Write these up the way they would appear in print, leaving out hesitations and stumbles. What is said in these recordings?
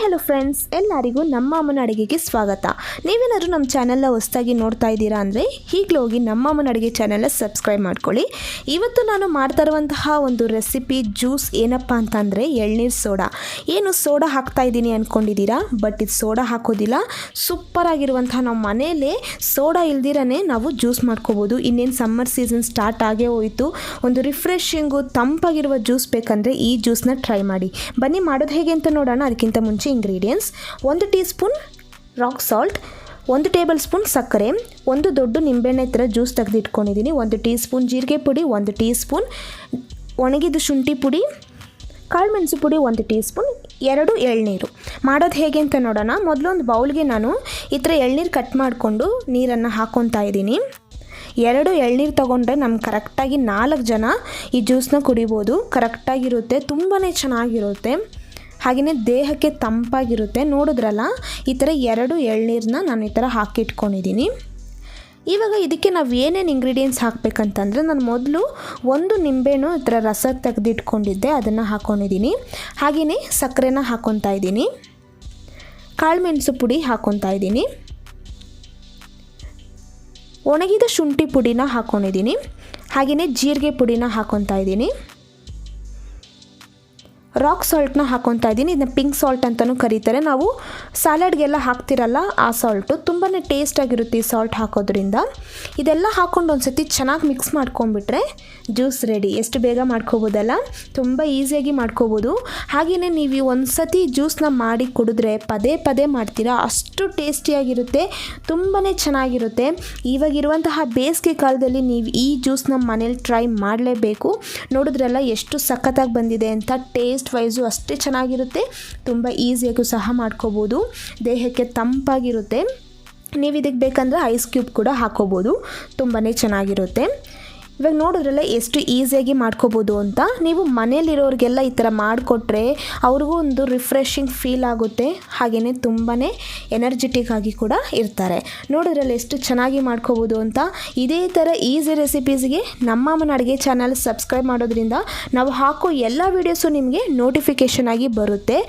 Hello friends, ಎಲ್ಲರಿಗೂ ನಮ್ಮ ಅಮ್ಮನ ಅಡುಗೆಗೆ ಸ್ವಾಗತ. ನೀವೇನಾದರೂ ನಮ್ಮ ಚಾನೆಲ್ನ ಹೊಸದಾಗಿ ನೋಡ್ತಾ ಇದ್ದೀರಾ ಅಂದರೆ ಈಗಲೇ ಹೋಗಿ ನಮ್ಮ ಅಮ್ಮನ ಅಡುಗೆ ಚಾನೆಲ್ನ ಸಬ್ಸ್ಕ್ರೈಬ್ ಮಾಡ್ಕೊಳ್ಳಿ. ಇವತ್ತು ನಾನು ಮಾಡ್ತಾ ಇರುವಂತಹ ಒಂದು ರೆಸಿಪಿ ಜ್ಯೂಸ್ ಏನಪ್ಪ ಅಂತಂದರೆ ಎಳ್ನೀರು ಸೋಡಾ. ಏನು ಸೋಡಾ ಹಾಕ್ತಾ ಇದ್ದೀನಿ ಅಂದ್ಕೊಂಡಿದ್ದೀರಾ? ಬಟ್ ಇದು ಸೋಡಾ ಹಾಕೋದಿಲ್ಲ. ಸೂಪರಾಗಿರುವಂತಹ ನಾವು ಮನೆಯಲ್ಲೇ ಸೋಡಾ ಇಲ್ದಿರೇ ನಾವು ಜ್ಯೂಸ್ ಮಾಡ್ಕೋಬೋದು. ಇನ್ನೇನು ಸಮ್ಮರ್ ಸೀಸನ್ ಸ್ಟಾರ್ಟ್ ಆಗೇ ಹೋಯಿತು. ಒಂದು ರಿಫ್ರೆಶಿಂಗು ತಂಪಾಗಿರುವ ಜ್ಯೂಸ್ ಬೇಕಂದರೆ ಈ ಜ್ಯೂಸ್ನ ಟ್ರೈ ಮಾಡಿ. ಬನ್ನಿ ಮಾಡೋದು ಹೇಗೆ ಅಂತ ನೋಡೋಣ. ಅದಕ್ಕಿಂತ ಮುಂಚೆ ingredients: 1 tea spoon rock salt, 1 table spoon ಸಕ್ಕರೆ, 1 ದೊಡ್ಡ ನಿಂಬೆಹಣ್ಣೆ ಥರ ಜ್ಯೂಸ್ ತೆಗೆದಿಟ್ಕೊಂಡಿದ್ದೀನಿ, 1 ಟೀ ಸ್ಪೂನ್ ಜೀರಿಗೆ ಪುಡಿ, 1 ಟೀ ಸ್ಪೂನ್ ಒಣಗಿದ ಶುಂಠಿ ಪುಡಿ, ಕಾಳುಮೆಣಸು ಪುಡಿ 1 ಟೀ ಸ್ಪೂನ್, 2 ಎಳ್ನೀರು. ಮಾಡೋದು ಹೇಗೆ ಅಂತ ನೋಡೋಣ. ಮೊದಲು ಒಂದು ಬೌಲ್ಗೆ ನಾನು ಈ ಥರ ಎಳ್ನೀರು ಕಟ್ ಮಾಡಿಕೊಂಡು ನೀರನ್ನು ಹಾಕ್ಕೊತಾ ಇದ್ದೀನಿ. 2 ಎಳ್ನೀರು ತೊಗೊಂಡ್ರೆ ನಮ್ಗೆ ಕರೆಕ್ಟಾಗಿ 4 ಜನ ಈ ಜ್ಯೂಸನ್ನ ಕುಡಿಬೋದು. ಕರೆಕ್ಟಾಗಿರುತ್ತೆ, ತುಂಬಾ ಚೆನ್ನಾಗಿರುತ್ತೆ, ಹಾಗೆಯೇ ದೇಹಕ್ಕೆ ತಂಪಾಗಿರುತ್ತೆ. ನೋಡಿದ್ರಲ್ಲ, ಈ ಥರ 2 ಎಳ್ನೀರನ್ನ ನಾನು ಈ ಥರ ಹಾಕಿಟ್ಕೊಂಡಿದ್ದೀನಿ. ಇವಾಗ ಇದಕ್ಕೆ ನಾವು ಏನೇನು ಇಂಗ್ರೀಡಿಯೆಂಟ್ಸ್ ಹಾಕಬೇಕಂತಂದರೆ, ನಾನು ಮೊದಲು 1 ನಿಂಬೆಹಣ್ಣು ಈ ಥರ ರಸ ತೆಗೆದಿಟ್ಕೊಂಡಿದ್ದೆ, ಅದನ್ನು ಹಾಕ್ಕೊಂಡಿದ್ದೀನಿ. ಹಾಗೆಯೇ ಸಕ್ಕರೆನ ಹಾಕ್ಕೊತಾ ಇದ್ದೀನಿ, ಕಾಳುಮೆಣಸು ಪುಡಿ ಹಾಕ್ಕೊತಾ ಇದ್ದೀನಿ, ಒಣಗಿದ ಶುಂಠಿ ಪುಡಿನ ಹಾಕ್ಕೊಂಡಿದ್ದೀನಿ, ಹಾಗೆಯೇ ಜೀರಿಗೆ ಪುಡಿನ ಹಾಕ್ಕೊತಾ ಇದ್ದೀನಿ, ರಾಕ್ ಸಾಲ್ಟ್ನ ಹಾಕ್ಕೊತಾ ಇದ್ದೀನಿ. ಇದನ್ನ ಪಿಂಕ್ ಸಾಲ್ಟ್ ಅಂತಲೂ ಕರೀತಾರೆ. ನಾವು ಸ್ಯಾಲಡ್ಗೆಲ್ಲ ಹಾಕ್ತಿರಲ್ಲ ಆ ಸಾಲ್ಟು. ತುಂಬಾ ಟೇಸ್ಟಾಗಿರುತ್ತೆ ಈ ಸಾಲ್ಟ್ ಹಾಕೋದ್ರಿಂದ. ಇದೆಲ್ಲ ಹಾಕ್ಕೊಂಡು ಒಂದು ಸತಿ ಚೆನ್ನಾಗಿ ಮಿಕ್ಸ್ ಮಾಡ್ಕೊಂಬಿಟ್ರೆ ಜ್ಯೂಸ್ ರೆಡಿ. ಎಷ್ಟು ಬೇಗ ಮಾಡ್ಕೋಬೋದಲ್ಲ, ತುಂಬ ಈಸಿಯಾಗಿ ಮಾಡ್ಕೋಬೋದು. ಹಾಗೆಯೇ ನೀವು ಒಂದು ಸತಿ ಜ್ಯೂಸ್ನ ಮಾಡಿ ಕುಡಿದ್ರೆ ಪದೇ ಪದೇ ಮಾಡ್ತೀರಾ, ಅಷ್ಟು ಟೇಸ್ಟಿಯಾಗಿರುತ್ತೆ, ತುಂಬಾ ಚೆನ್ನಾಗಿರುತ್ತೆ. ಇವಾಗಿರುವಂತಹ ಬೇಸಿಗೆ ಕಾಲದಲ್ಲಿ ನೀವು ಈ ಜ್ಯೂಸ್ನ ಮನೇಲಿ ಟ್ರೈ ಮಾಡಲೇಬೇಕು. ನೋಡಿದ್ರಲ್ಲ ಎಷ್ಟು ಸಖತ್ತಾಗಿ ಬಂದಿದೆ ಅಂತ. ಟೇಸ್ಟ್ ವೈಸು ಅಷ್ಟೇ ಚೆನ್ನಾಗಿರುತ್ತೆ, ತುಂಬ ಈಸಿಯಾಗೂ ಸಹ ಮಾಡ್ಕೋಬೋದು, ದೇಹಕ್ಕೆ ತಂಪಾಗಿರುತ್ತೆ. ನೀವು ಇದಕ್ಕೆ ಬೇಕಂದರೆ ಐಸ್ ಕ್ಯೂಬ್ ಕೂಡ ಹಾಕೋಬೋದು, ತುಂಬಾ ಚೆನ್ನಾಗಿರುತ್ತೆ. ಇವಾಗ ನೋಡಿದ್ರಲ್ಲ ಎಷ್ಟು ಈಸಿಯಾಗಿ ಮಾಡ್ಕೋಬೋದು ಅಂತ. ನೀವು ಮನೇಲಿರೋರಿಗೆಲ್ಲ ಈ ಥರ ಮಾಡಿಕೊಟ್ರೆ ಅವ್ರಿಗೂ ಒಂದು ರಿಫ್ರೆಶಿಂಗ್ ಫೀಲ್ ಆಗುತ್ತೆ, ಹಾಗೆಯೇ ತುಂಬಾ ಎನರ್ಜೆಟಿಕ್ ಆಗಿ ಕೂಡ ಇರ್ತಾರೆ. ನೋಡಿದ್ರಲ್ಲ ಎಷ್ಟು ಚೆನ್ನಾಗಿ ಮಾಡ್ಕೋಬೋದು ಅಂತ. ಇದೇ ಥರ ಈಸಿ ರೆಸಿಪೀಸ್ಗೆ ನಮ್ಮ ಅಮ್ಮನ ಅಡುಗೆ ಚಾನಲ್ ಸಬ್ಸ್ಕ್ರೈಬ್ ಮಾಡೋದ್ರಿಂದ ನಾವು ಹಾಕೋ ಎಲ್ಲ ವೀಡಿಯೋಸು ನಿಮಗೆ ನೋಟಿಫಿಕೇಷನ್ ಆಗಿ ಬರುತ್ತೆ.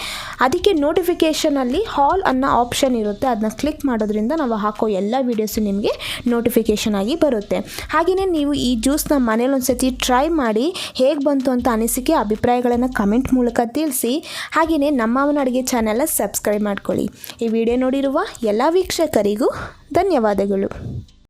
ಅದಕ್ಕೆ ನೋಟಿಫಿಕೇಷನಲ್ಲಿ ಹಾಲ್ ಅನ್ನೋ ಆಪ್ಷನ್ ಇರುತ್ತೆ, ಅದನ್ನ ಕ್ಲಿಕ್ ಮಾಡೋದ್ರಿಂದ ನಾವು ಹಾಕೋ ಎಲ್ಲ ವೀಡಿಯೋಸು ನಿಮಗೆ ನೋಟಿಫಿಕೇಷನ್ ಆಗಿ ಬರುತ್ತೆ. ಹಾಗೆಯೇ ನೀವು ಈ ಜ್ಯೂಸ್ನ ಮನೇಲಿ ಒಂದು ಸತಿ ಟ್ರೈ ಮಾಡಿ ಹೇಗೆ ಬಂತು ಅಂತ ಅನಿಸಿಕೆ ಅಭಿಪ್ರಾಯಗಳನ್ನು ಕಮೆಂಟ್ ಮೂಲಕ ತಿಳಿಸಿ. ಹಾಗೆಯೇ ನಮ್ಮ ಅಮ್ಮನ ಅಡುಗೆ ಚಾನೆಲ್ನ ಸಬ್ಸ್ಕ್ರೈಬ್ ಮಾಡ್ಕೊಳ್ಳಿ. ಈ ವಿಡಿಯೋ ನೋಡಿರುವ ಎಲ್ಲ ವೀಕ್ಷಕರಿಗೂ ಧನ್ಯವಾದಗಳು.